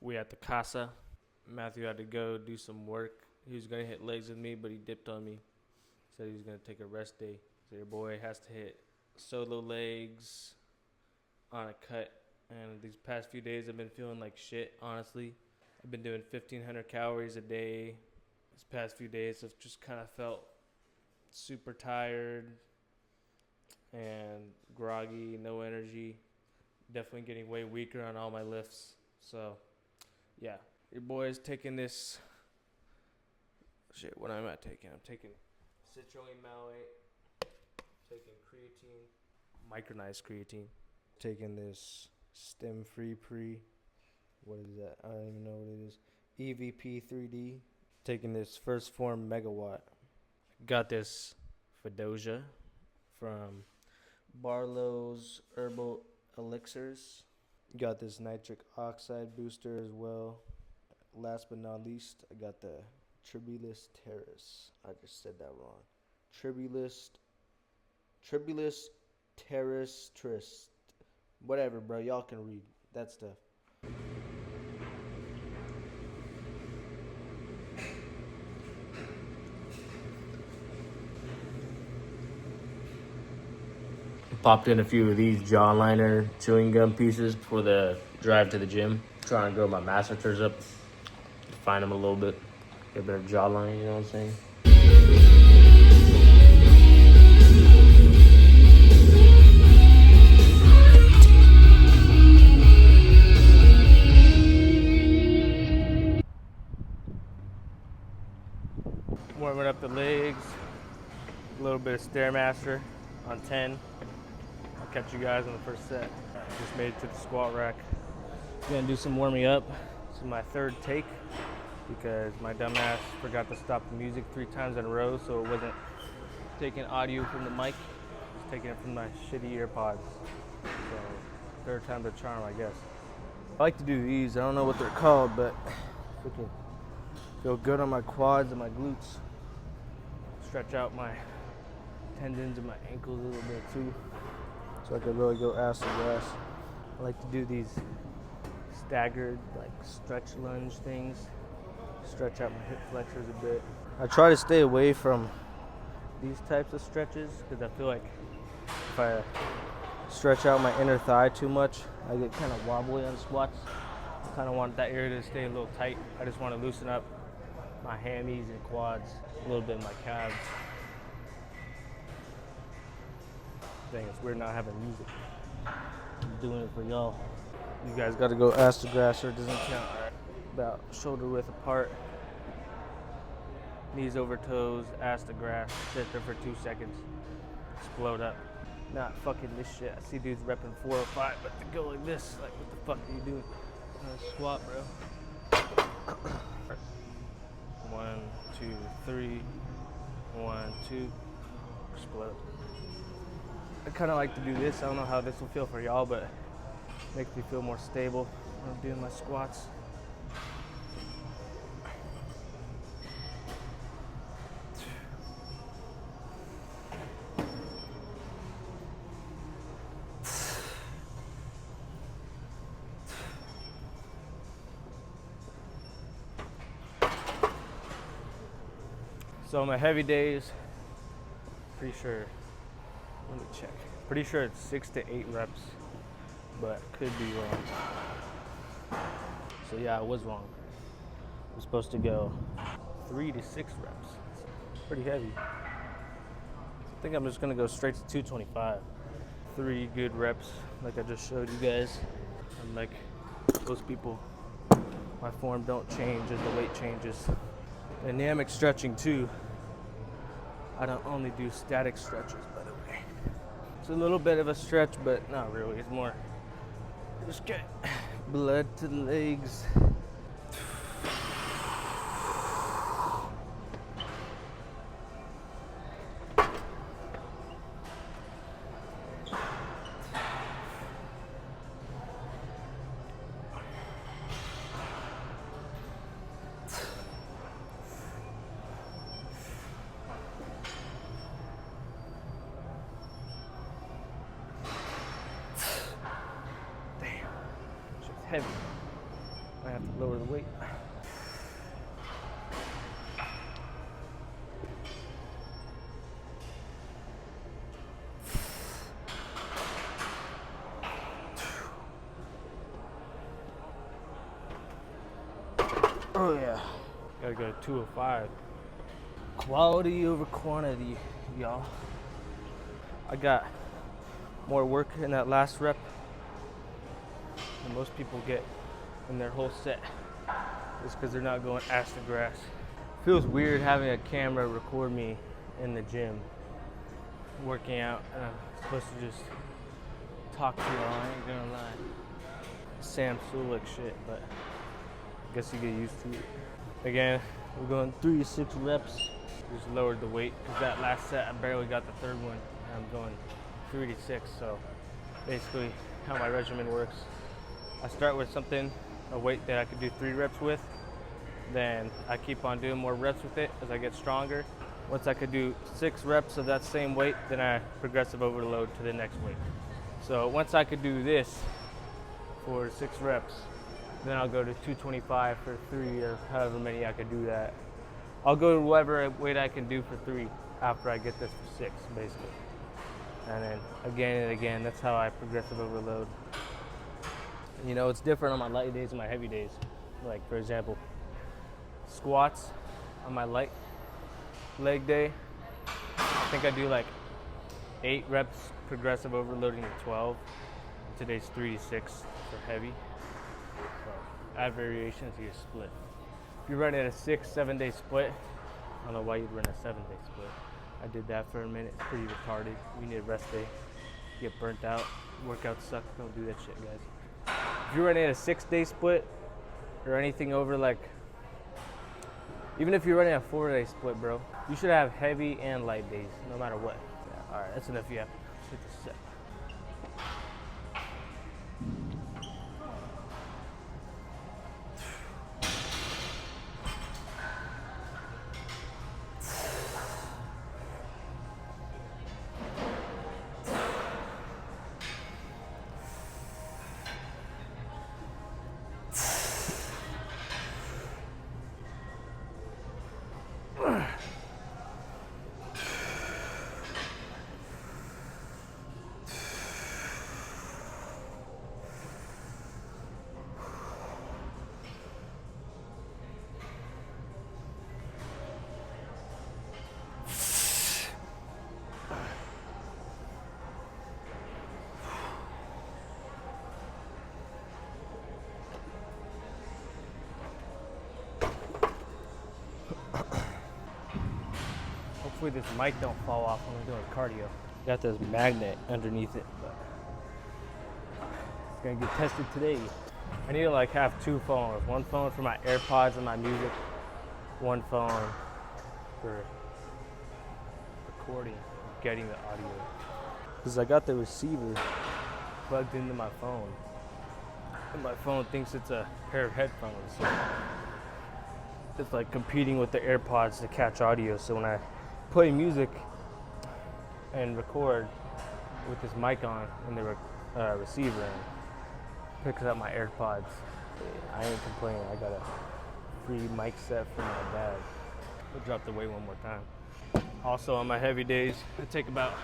We at the casa. Matthew had to go do some work. He was gonna hit legs with me, but he dipped on me. Said he was gonna take a rest day. So your boy has to hit solo legs on a cut. And these past few days I've been feeling like shit, honestly. I've been doing 1,500 calories a day. These past few days I've just kind of felt super tired and groggy, no energy. Definitely getting way weaker on all my lifts. So, yeah. Your boy's taking this. Shit, what am I taking? I'm taking citrulline malate, taking creatine, micronized creatine, taking this stem free pre. What is that? I don't even know what it is. EVP 3D. Taking this First Form Megawatt. Got this Fedosia from Barlow's Herbal Elixirs. Got this nitric oxide booster as well. Last but not least, I got the Tribulus terris. I just said that wrong. Tribulus terris trist. Whatever, bro. Y'all can read that stuff. Popped in a few of these jawliner chewing gum pieces for the drive to the gym. Trying to grow my masseters up. Refine them a little bit. Get a better jawline, you know what I'm saying? Warming up the legs. A little bit of Stairmaster on 10. I'll catch you guys on the first set. Just made it to the squat rack. Gonna do some warming up. This is my third take because my dumbass forgot to stop the music 3 times in a row, so it wasn't taking audio from the mic. It's taking it from my shitty earpods. So third time's a charm, I guess. I like to do these. I don't know what they're called, but freaking feel good on my quads and my glutes. Stretch out my tendons and my ankles a little bit too, so I can really go ass to grass. I like to do these staggered like stretch lunge things, stretch out my hip flexors a bit. I try to stay away from these types of stretches because I feel like if I stretch out my inner thigh too much, I get kind of wobbly on squats. I kind of want that area to stay a little tight. I just want to loosen up my hammies and quads, a little bit in my calves. Dang, it's weird not having music. I'm doing it for y'all. You guys gotta go ass to grass or it doesn't count. About shoulder width apart. Knees over toes, ass to grass. Sit there for 2 seconds. Explode up. Not fucking this shit. I see dudes repping 4 or 5, but to go like this, like what the fuck are you doing? Squat, bro. 1, 2, 3. 1, 2. Explode. I kind of like to do this. I don't know how this will feel for y'all, but it makes me feel more stable when I'm doing my squats. So on my heavy days, pretty sure, let me check. Pretty sure it's 6 to 8 reps, but could be wrong. So yeah, I was wrong. I'm supposed to go 3 to 6 reps. Pretty heavy. I think I'm just gonna go straight to 225. 3 good reps, like I just showed you guys. I'm like those people. My form don't change as the weight changes. Dynamic stretching too. I don't only do static stretches, by the way. It's a little bit of a stretch, but not really. It's more just get blood to the legs. Heavy. I have to lower the weight. Oh yeah. Gotta go to 205. Quality over quantity, y'all. I got more work in that last rep than most people get in their whole set. Just because they're not going ass to grass. Feels weird having a camera record me in the gym working out, and I'm supposed to just talk to y'all. I ain't gonna lie. Sam Sulek shit, but I guess you get used to it. Again, we're going 3 to 6 reps. Just lowered the weight because that last set I barely got the third one. And I'm going 3 to 6. So basically, how my regimen works, I start with something, a weight that I could do 3 reps with. Then I keep on doing more reps with it as I get stronger. Once I could do 6 reps of that same weight, then I progressive overload to the next weight. So once I could do this for 6 reps, then I'll go to 225 for 3 or however many I could do that. I'll go to whatever weight I can do for 3 after I get this for 6, basically. And then again and again, that's how I progressive overload. You know, it's different on my light days and my heavy days. Like for example, squats on my light leg day, I think I do like 8 reps progressive overloading to 12. Today's 3 to 6 for heavy. So add variations to your split. If you're running a 6-7 day split, I don't know why you'd run a 7-day split. I did that for a minute. It's pretty retarded. You need a rest day. You get burnt out. Workouts suck. Don't do that shit, guys. If you're running a 6-day split or anything over like, even if you're running a 4-day split, bro, you should have heavy and light days, no matter what. Yeah, all right, that's enough yapping. Let's hit the set. Hopefully this mic don't fall off when I'm doing cardio. Got this magnet underneath it, but it's gonna get tested today. I need to like have 2 phones. One phone for my AirPods and my music. One phone for recording, getting the audio. Because I got the receiver plugged into my phone. And my phone thinks it's a pair of headphones. So it's like competing with the AirPods to catch audio. So when I play music and record with this mic on and the receiver and picks up my AirPods, I ain't complaining. I got a free mic set from my dad. I'll drop the weight one more time. Also on my heavy days, I take about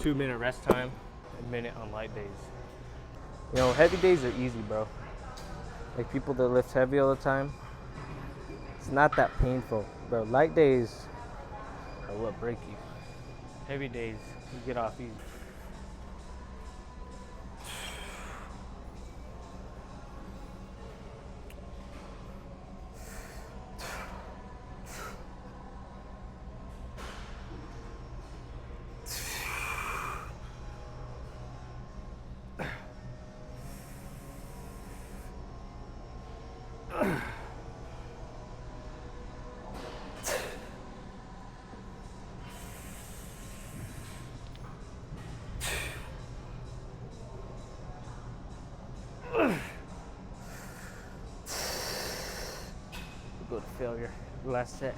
2-minute rest time, a minute on light days. You know, heavy days are easy, bro. Like people that lift heavy all the time, it's not that painful, bro. Light days are what break you. Heavy days, you get off easy. Go to failure. Last set.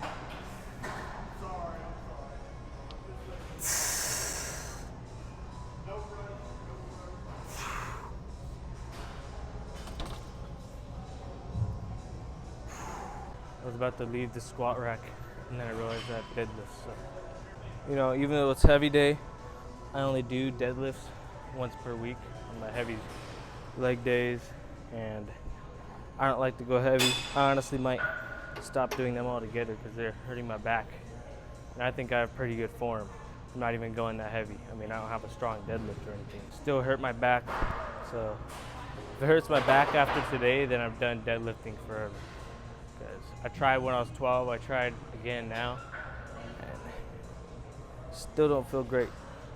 about to leave the squat rack, and then I realized I have deadlifts. So, you know, even though it's heavy day, I only do deadlifts once per week on my heavy leg days, and I don't like to go heavy. I honestly might stop doing them altogether because they're hurting my back. And I think I have pretty good form. I'm not even going that heavy. I mean, I don't have a strong deadlift or anything. Still hurt my back. So if it hurts my back after today, then I'm done deadlifting forever. Because I tried when I was 12, I tried again now, and still don't feel great.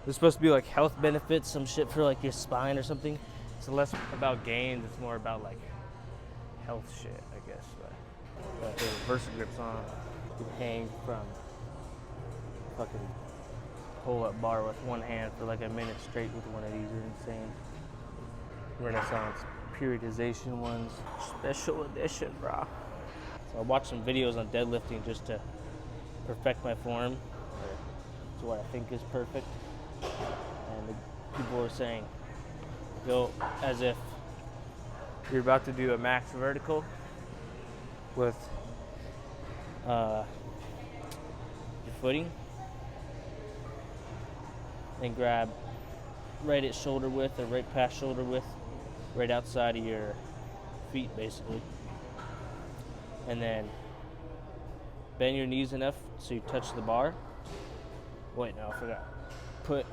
There's supposed to be like health benefits, some shit for like your spine or something. It's less about gains, it's more about like health shit, I guess. But the Versa grips on, you can hang from fucking pull-up bar with one hand for like a minute straight with one of these are insane. Renaissance periodization ones, special edition, bro. So I watched some videos on deadlifting just to perfect my form, or to what I think is perfect. And the people were saying, go as if you're about to do a max vertical with your footing, and grab right at shoulder width or right past shoulder width, right outside of your feet basically. And then bend your knees enough so you touch the bar. Wait, no, I forgot. Put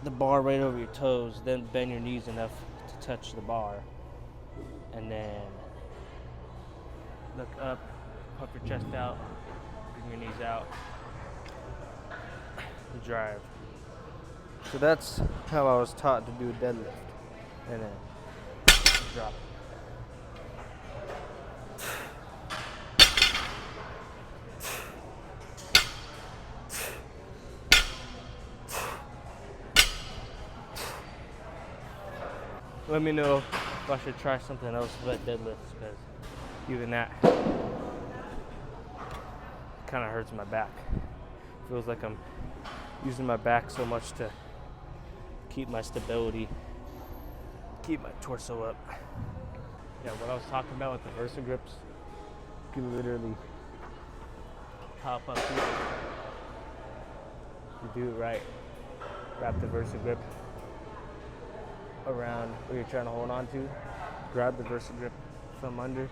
the bar right over your toes, then bend your knees enough to touch the bar. And then look up, puff your chest out, bring your knees out, and drive. So that's how I was taught to do a deadlift. And then drop. Let me know if I should try something else but deadlifts, because even that kind of hurts my back. Feels like I'm using my back so much to keep my stability, keep my torso up. Yeah, what I was talking about with the Versa grips, you can literally pop up here. You do it right. Wrap the Versa grip around where you're trying to hold on to. Grab the Versa grip from under,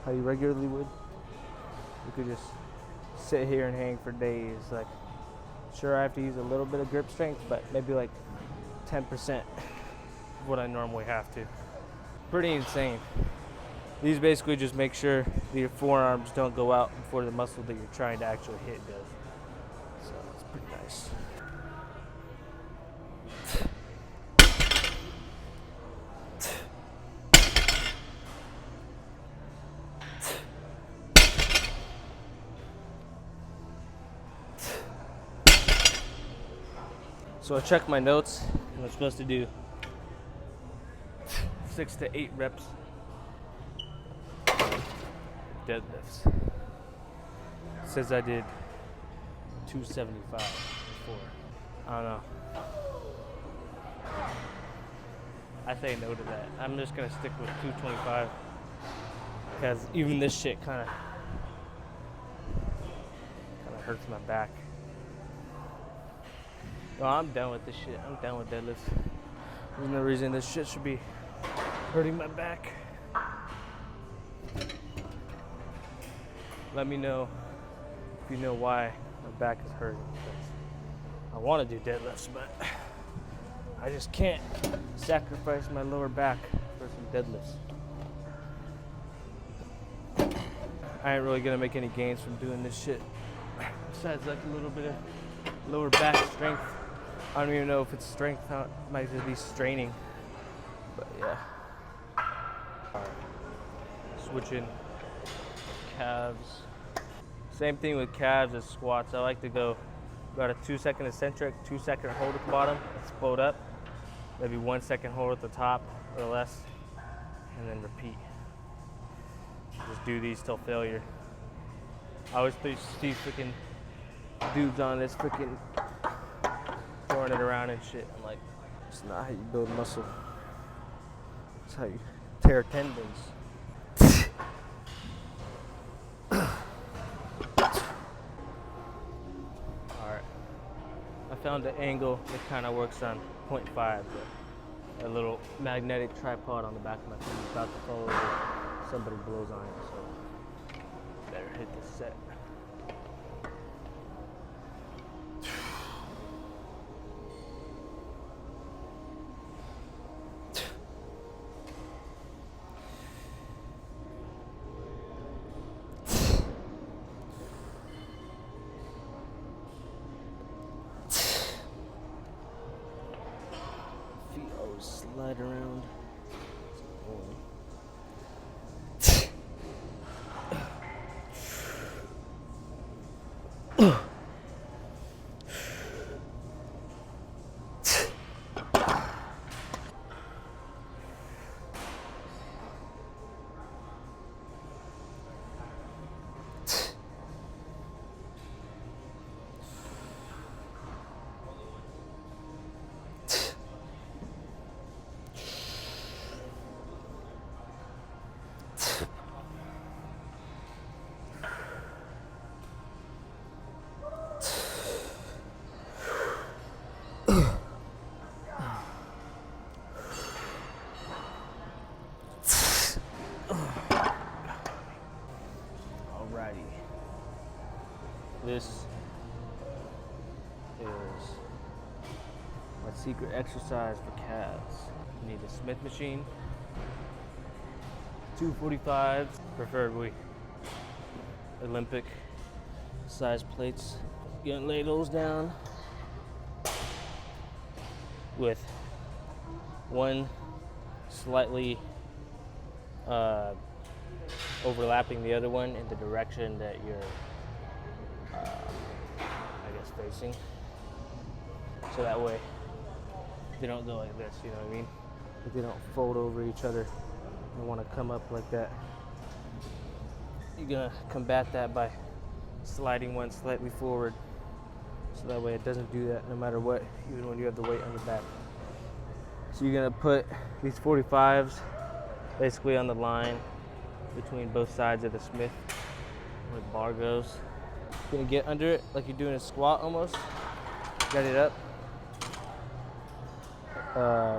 how you regularly would. You could just sit here and hang for days. Like, sure, I have to use a little bit of grip strength, but maybe like 10% of what I normally have to. Pretty insane. These basically just make sure that your forearms don't go out before the muscle that you're trying to actually hit does. So it's pretty nice. So I checked my notes, and I'm supposed to do 6 to 8 reps deadlifts. It says I did 275 before. I don't know. I say no to that. I'm just gonna stick with 225, because even this shit kind of hurts my back. Well, I'm done with this shit. I'm done with deadlifts. There's no reason this shit should be hurting my back. Let me know if you know why my back is hurting. I want to do deadlifts, but I just can't sacrifice my lower back for some deadlifts. I ain't really gonna make any gains from doing this shit, besides like a little bit of lower back strength. I don't even know if it's strength. It might just be straining. But yeah. Alright. Switching calves. Same thing with calves as squats. I like to go about a 2-second eccentric, 2-second hold at the bottom, explode up. Maybe 1 second hold at the top or less. And then repeat. Just do these till failure. I always see freaking dudes on this freaking throwing it around and shit. I'm like, it's not how you build muscle. It's how you tear tendons. found an angle that kind of works on 0.5. A little magnetic tripod on the back of my phone is about to fall over. Somebody blows on it, so better hit the set. Feet always slide around. Alrighty. This is my secret exercise for calves. You need a Smith machine, 245s, preferably Olympic size plates. You're gonna lay those down with one slightly overlapping the other one in the direction that you're, facing. So that way they don't go like this, you know what I mean? Like they don't fold over each other. They want to come up like that. You're gonna combat that by sliding one slightly forward. So that way it doesn't do that no matter what, even when you have the weight on your back. So you're gonna put these 45s basically on the line between both sides of the Smith where the bar goes. You're gonna get under it like you're doing a squat almost. Get it up.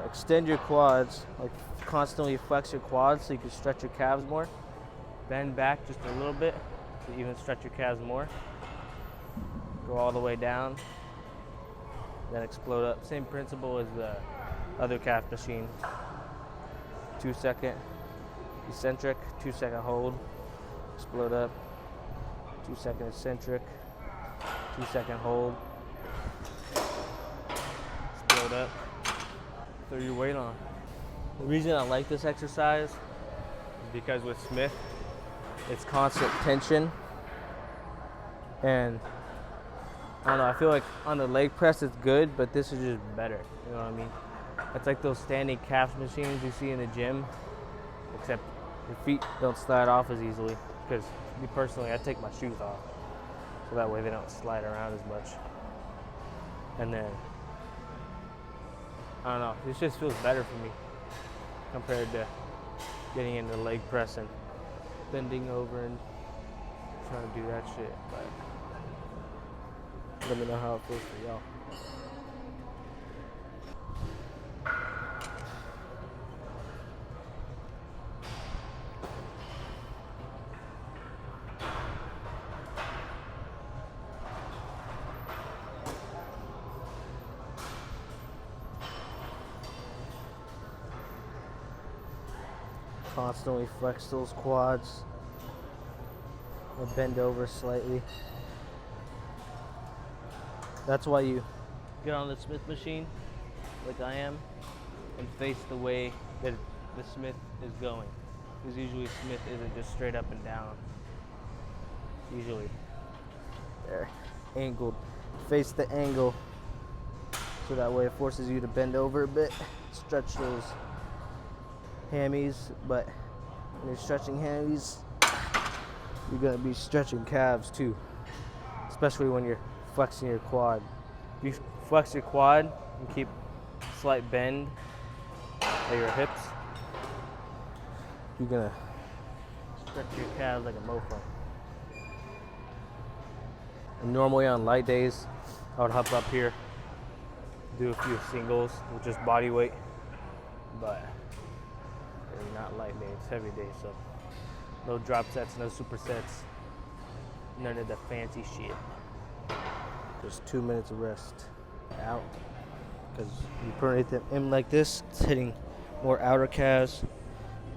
Extend your quads, like constantly flex your quads so you can stretch your calves more. Bend back just a little bit to even stretch your calves more. Go all the way down, then explode up. Same principle as the other calf machine. 2 second eccentric, 2 second hold, explode up. 2 second eccentric, 2 second hold, explode up, throw your weight on. The reason I like this exercise is because with Smith, it's constant tension. And I don't know, I feel like on the leg press it's good, but this is just better, you know what I mean? It's like those standing calf machines you see in the gym, except your feet don't slide off as easily. Because me personally, I take my shoes off, so that way they don't slide around as much. And then, I don't know, this just feels better for me compared to getting into leg press and bending over and trying to do that shit. But let me know how it feels for y'all. Constantly flex those quads or bend over slightly. That's why you get on the Smith machine like I am and face the way that the Smith is going, because usually Smith isn't just straight up and down. Usually they're angled. Face the angle so that way it forces you to bend over a bit, stretch those hammies. But when you're stretching hammies, you're gonna be stretching calves too, especially when you're flexing your quad. If you flex your quad and keep slight bend at your hips, you're gonna stretch your calves like a mofo. And normally on light days, I would hop up here do a few singles with just body weight, but they're not light day, it's heavy day, so no drop sets, no supersets, none of the fancy shit. Just 2 minutes of rest out, because you pronate them in like this, it's hitting more outer calves.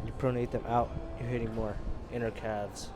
You pronate them out, you're hitting more inner calves.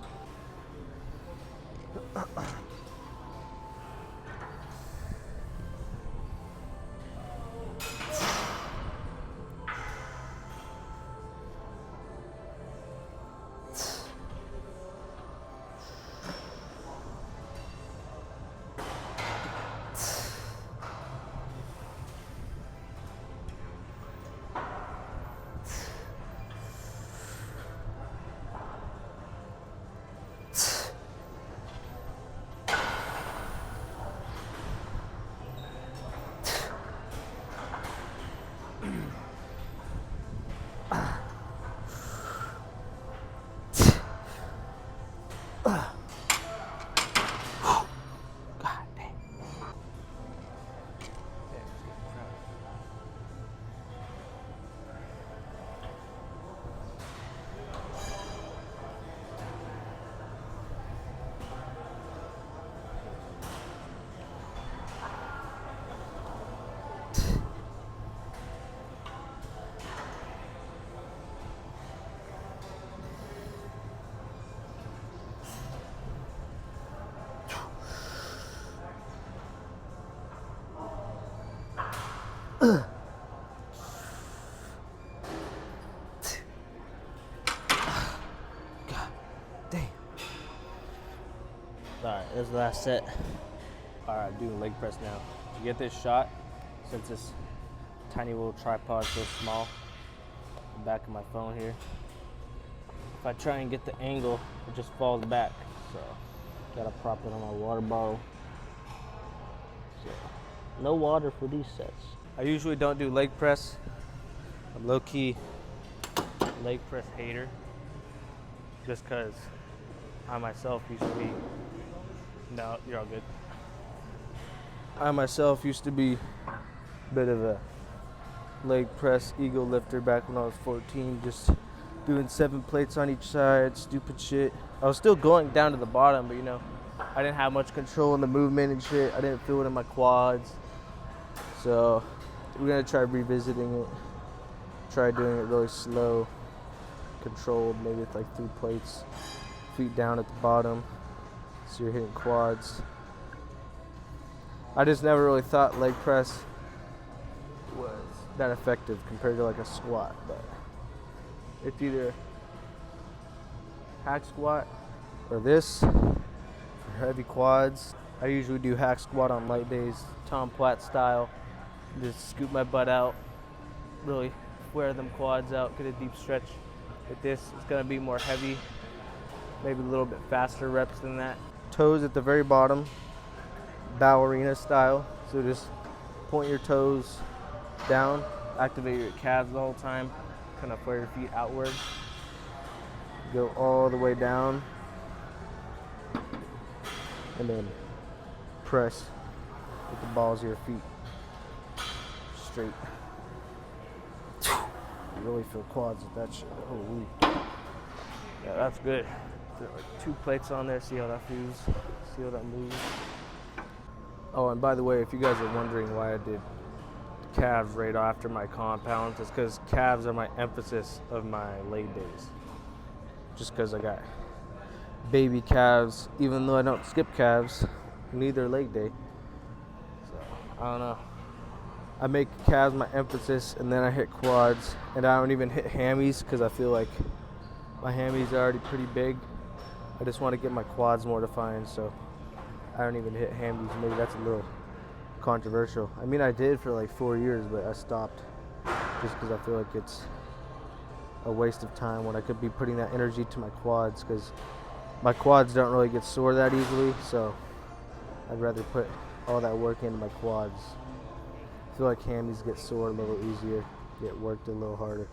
Alright, this is the last set. Alright, doing leg press now. To get this shot, since this tiny little tripod is so small, the back of my phone here, if I try and get the angle, it just falls back. So, gotta prop it on my water bottle. So, no water for these sets. I usually don't do leg press. I'm low-key leg press hater, just because I myself used to be, no, you're all good. I myself used to be a bit of a leg press ego lifter back when I was 14, just doing 7 plates on each side, stupid shit. I was still going down to the bottom, but you know, I didn't have much control in the movement and shit. I didn't feel it in my quads. So we're gonna try revisiting it. Try doing it really slow, controlled, maybe with like 3 plates, feet down at the bottom, so you're hitting quads. I just never really thought leg press was that effective compared to like a squat, but it's either hack squat or this for heavy quads. I usually do hack squat on light days, Tom Platt style. Just scoop my butt out, really wear them quads out, get a deep stretch. With this, it's gonna be more heavy, maybe a little bit faster reps than that. Toes at the very bottom, ballerina style. So just point your toes down, activate your calves the whole time, kind of flare your feet outward. Go all the way down, and then press with the balls of your feet straight. You really feel quads with that shit. Holy. Yeah, that's good. Put like 2 plates on there, see how that feels, see how that moves. Oh, and by the way, if you guys are wondering why I did calves right after my compounds, it's because calves are my emphasis of my leg days. Just because I got baby calves, even though I don't skip calves, neither leg day. So, I don't know. I make calves my emphasis, and then I hit quads, and I don't even hit hammies because I feel like my hammies are already pretty big. I just want to get my quads more defined, so I don't even hit hammies. Maybe that's a little controversial. I mean, I did for like 4 years, but I stopped just because I feel like it's a waste of time when I could be putting that energy to my quads, because my quads don't really get sore that easily, so I'd rather put all that work into my quads. I feel like hammies get sore a little easier, get worked a little harder.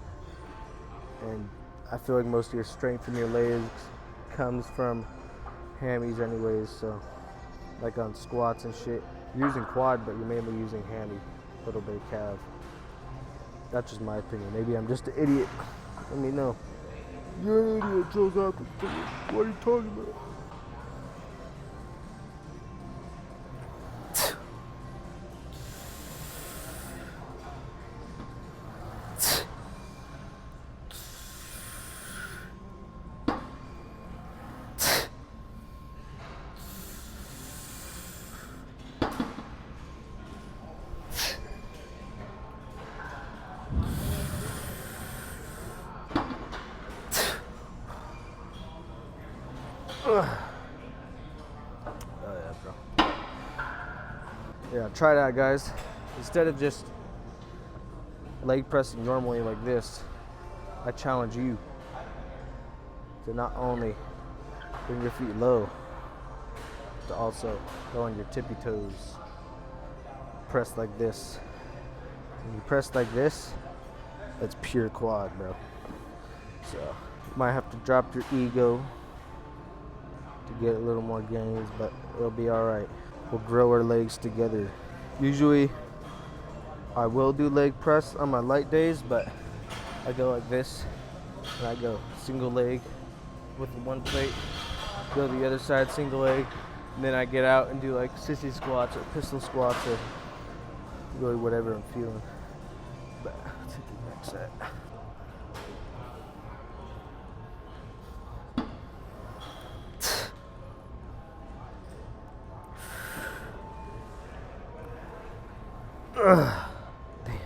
And I feel like most of your strength in your legs comes from hammies anyways, so like on squats and shit, you're using quad, but you're mainly using hammy. little bit of calf. That's just my opinion. Maybe I'm just an idiot. Let me know. You're an idiot, Joe Zappa. What are you talking about? Oh yeah, bro. Yeah, try that, guys. Instead of just leg pressing normally like this, I challenge you to not only bring your feet low, but to also go on your tippy toes. Press like this. When you press like this, that's pure quad, bro. So you might have to drop your ego to get a little more gains, but it'll be alright. We'll grow our legs together. Usually I will do leg press on my light days, but I go like this, and I go single leg with one plate, go the other side single leg, and then I get out and do like sissy squats or pistol squats or really whatever I'm feeling. But let's hit the next set. Damn.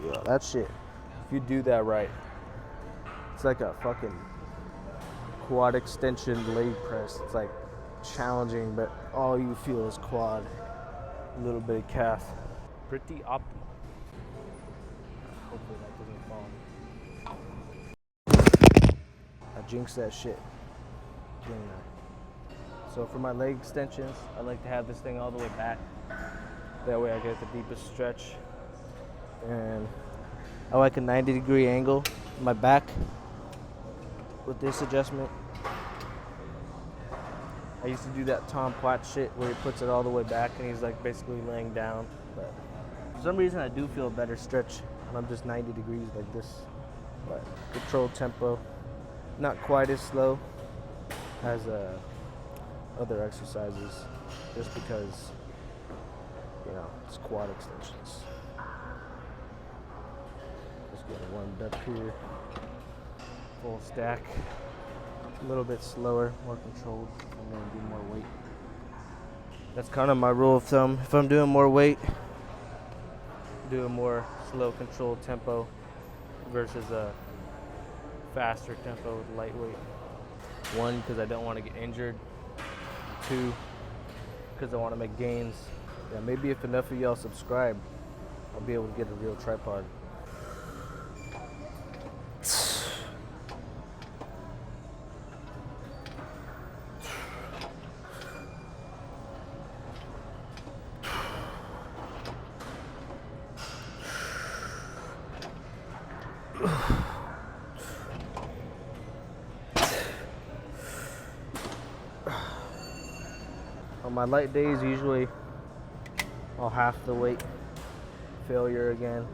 Yeah, that shit. If you do that right, it's like a fucking quad extension leg press. It's like challenging, but all you feel is quad. A little bit of calf. Pretty optimal. Hopefully that doesn't fall. I jinxed that shit. Didn't I? So for my leg extensions, I like to have this thing all the way back. That way I get the deepest stretch. And I like a 90-degree angle in my back with this adjustment. I used to do that Tom Platt shit where he puts it all the way back and he's like basically laying down. But for some reason I do feel a better stretch when I'm just 90 degrees like this. But controlled tempo, not quite as slow as other exercises, just because, you know, it's quad extensions. Just getting warmed up here. Full stack. A little bit slower, more controlled. I'm gonna do more weight. That's kind of my rule of thumb. If I'm doing more weight, do a more slow, controlled tempo versus a faster tempo with lightweight. One, because I don't want to get injured. Two, because I want to make gains. Yeah, maybe if enough of y'all subscribe, I'll be able to get a real tripod. On my light days, usually I'll half the weight, failure again,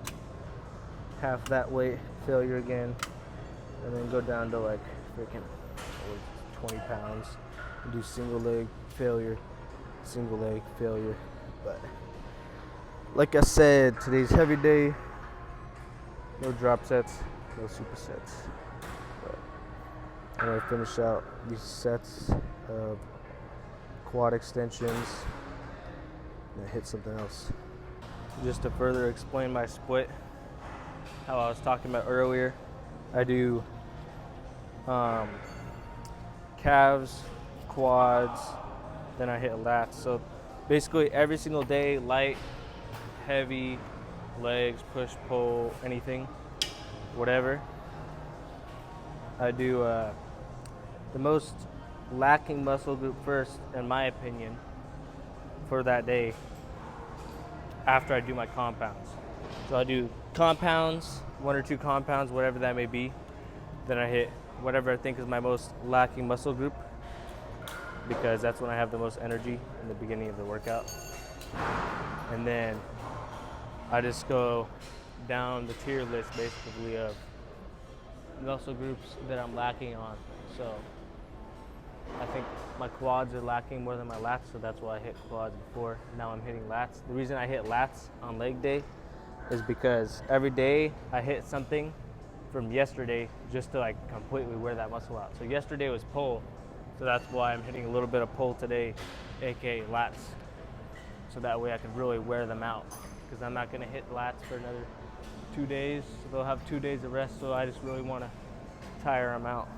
half that weight, failure again, and then go down to like freaking 20 pounds and do single leg, failure, single leg, failure. But like I said, today's heavy day, no drop sets, no supersets. But I'm gonna finish out these sets of quad extensions and hit something else. Just to further explain my split, how I was talking about earlier, I do calves, quads, then I hit lats. So basically every single day, light, heavy, legs, push, pull, anything, whatever. I do the most lacking muscle group first, in my opinion, for that day after I do my compounds. So I do compounds, 1 or 2 compounds, whatever that may be. Then I hit whatever I think is my most lacking muscle group, because that's when I have the most energy in the beginning of the workout. And then I just go down the tier list basically of muscle groups that I'm lacking on. So I think my quads are lacking more than my lats, so that's why I hit quads before. Now I'm hitting lats. The reason I hit lats on leg day is because every day I hit something from yesterday just to like completely wear that muscle out. So yesterday was pull, so that's why I'm hitting a little bit of pull today, aka lats. So that way I can really wear them out, because I'm not gonna hit lats for another 2 days. So they'll have 2 days of rest, so I just really wanna tire them out.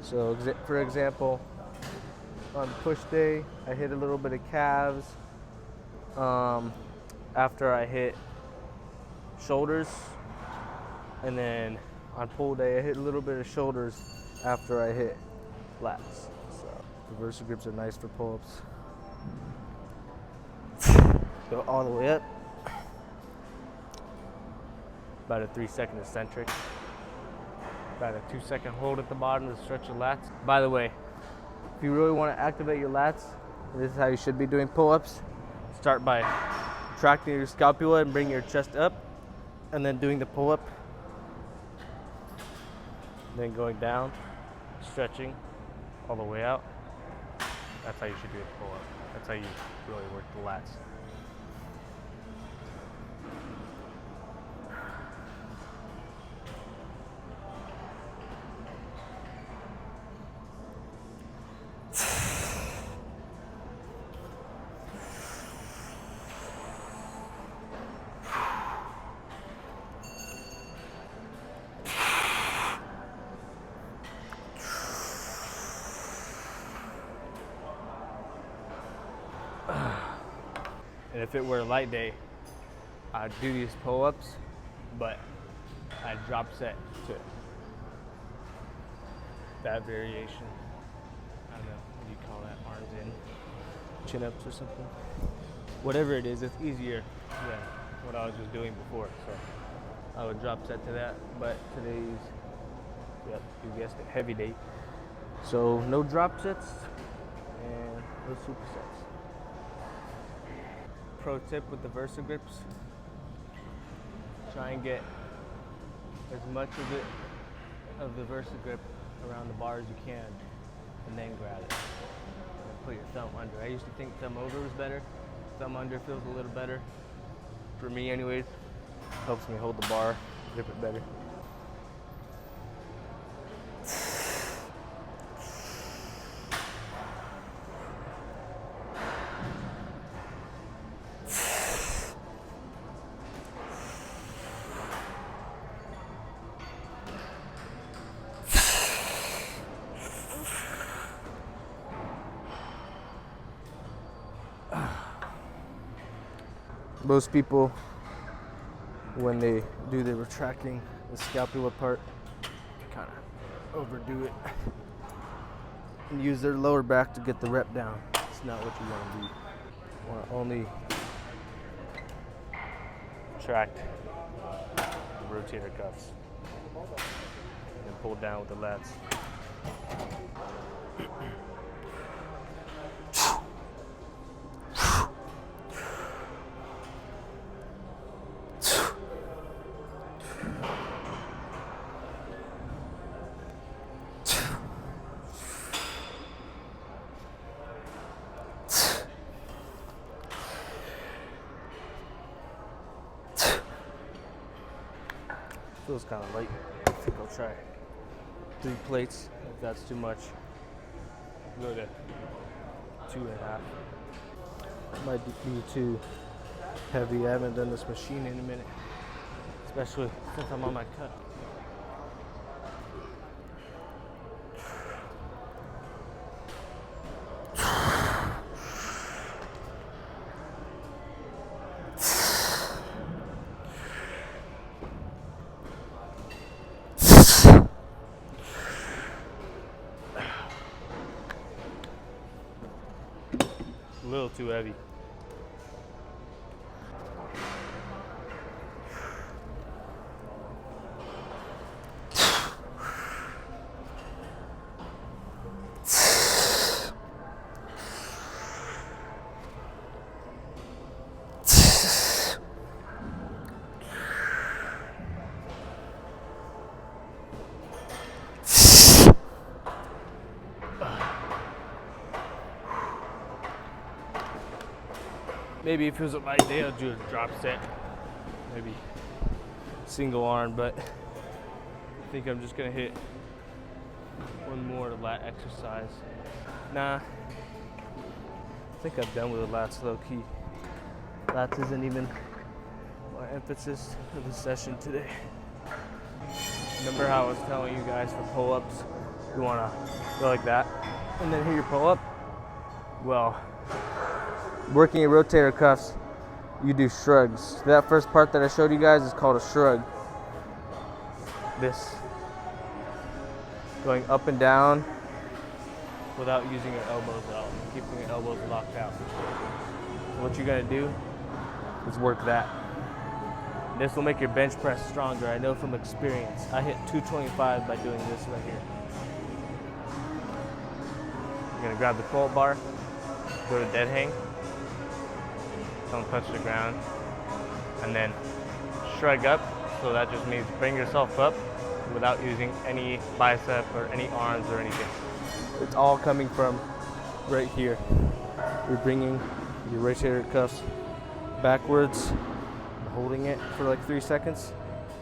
So for example, on push day, I hit a little bit of calves. After I hit shoulders, and then on pull day, I hit a little bit of shoulders after I hit lats. So the Versa grips are nice for pull-ups. Go all the way up. About a 3-second eccentric. About a 2-second hold at the bottom to stretch your lats. By the way, if you really want to activate your lats, this is how you should be doing pull-ups. Start by tracting your scapula and bring your chest up, and then doing the pull-up. Then going down, stretching all the way out. That's how you should do a pull-up. That's how you really work the lats. And if it were a light day, I'd do these pull-ups, but I'd drop set to that variation. I don't know, what do you call that? Arms in, chin-ups or something. Whatever it is, it's easier than what I was just doing before. So I would drop set to that, but today's, yep, you guessed it, heavy day. So no drop sets and no supersets. Pro tip with the Versa grips, try and get as much of the Versa grip around the bar as you can, and then grab it and put your thumb under. I used to think thumb over was better. Thumb under feels a little better for me anyways. Helps me hold the bar, grip it better. Most people, when they do the retracting the scapula part, kind of overdo it and use their lower back to get the rep down. It's not what you want to do. You want to only tract the rotator cuffs and pull down with the lats. Feels kind of light. I think I'll try 3 plates. If that's too much, go to 2.5. Might be too heavy. I haven't done this machine in a minute, especially since I'm on my cut. little too heavy. Maybe if it was a light day, I'd do a drop set. Maybe single arm, but I think I'm just gonna hit one more lat exercise. Nah, I think I'm done with the lats low key. Lats isn't even my emphasis of the session today. Remember how I was telling you guys for pull-ups, you wanna go like that and then hit your pull-up? Well, working your rotator cuffs, you do shrugs. That first part that I showed you guys is called a shrug. This. Going up and down without using your elbows out, keeping your elbows locked out. What you're gonna do is work that. This will make your bench press stronger. I know from experience. I hit 225 by doing this right here. You're gonna grab the pull-up bar, go to dead hang, don't touch the ground, and then shrug up. So that just means bring yourself up without using any bicep or any arms or anything. It's all coming from right here. You're bringing your rotator cuffs backwards, holding it for like 3 seconds,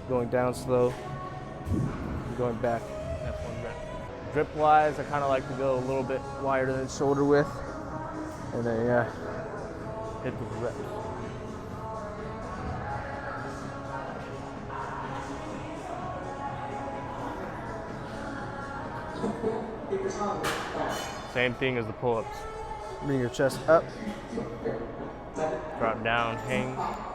going down slow, and going back. That's one rep. Grip wise, I kind of like to go a little bit wider than shoulder width, and then hit the reps. Same thing as the pull-ups. Bring your chest up, drop down, hang. Alright,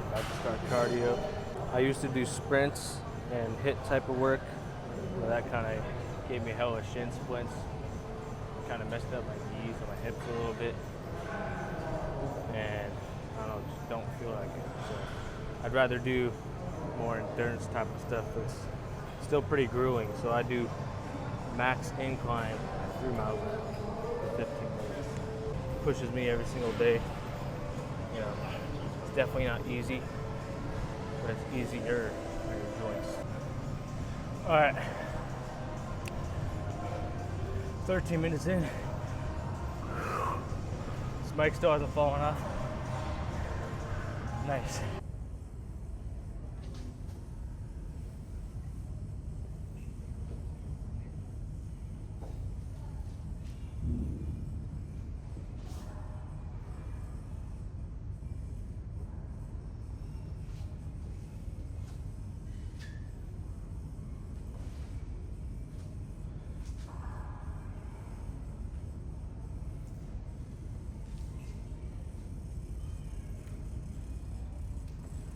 about to start cardio. I used to do sprints and hit type of work. Well, that kind of gave me hella shin splints. Kind of messed up my knees and my hips a little bit. And I don't know, just don't feel like it. So I'd rather do more endurance type of stuff that's still pretty grueling. So I do max incline 3 miles for 15 minutes. Pushes me every single day. You know, it's definitely not easy, but it's easier for your joints. All right, 13 minutes in. This mic still hasn't fallen off. Nice.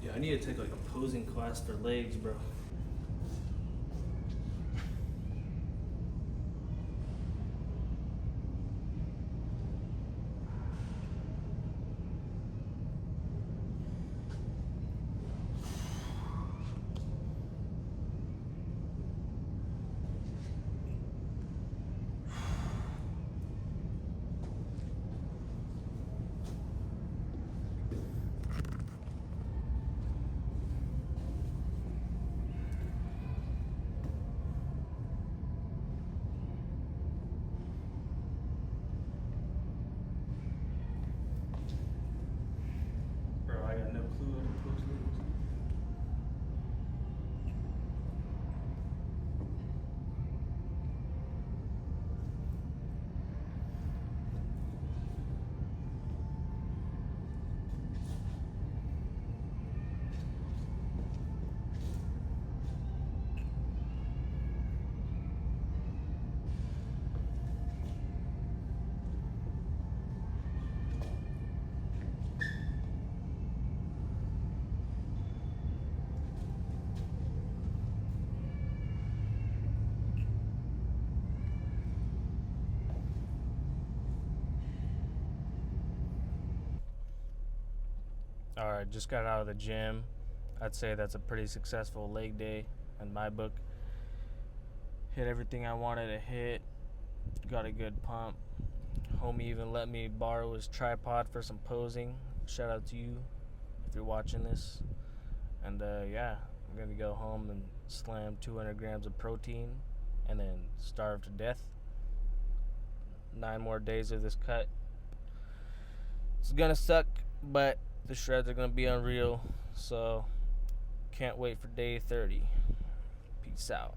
Yeah, I need to take like a posing class for legs, bro. Alright, just got out of the gym. I'd say that's a pretty successful leg day in my book. Hit everything I wanted to hit. Got a good pump. Homie even let me borrow his tripod for some posing. Shout out to you if you're watching this. And yeah, I'm gonna go home and slam 200 grams of protein and then starve to death. 9 more days of this cut. It's gonna suck, but the shreds are gonna be unreal. So can't wait for day 30. Peace out.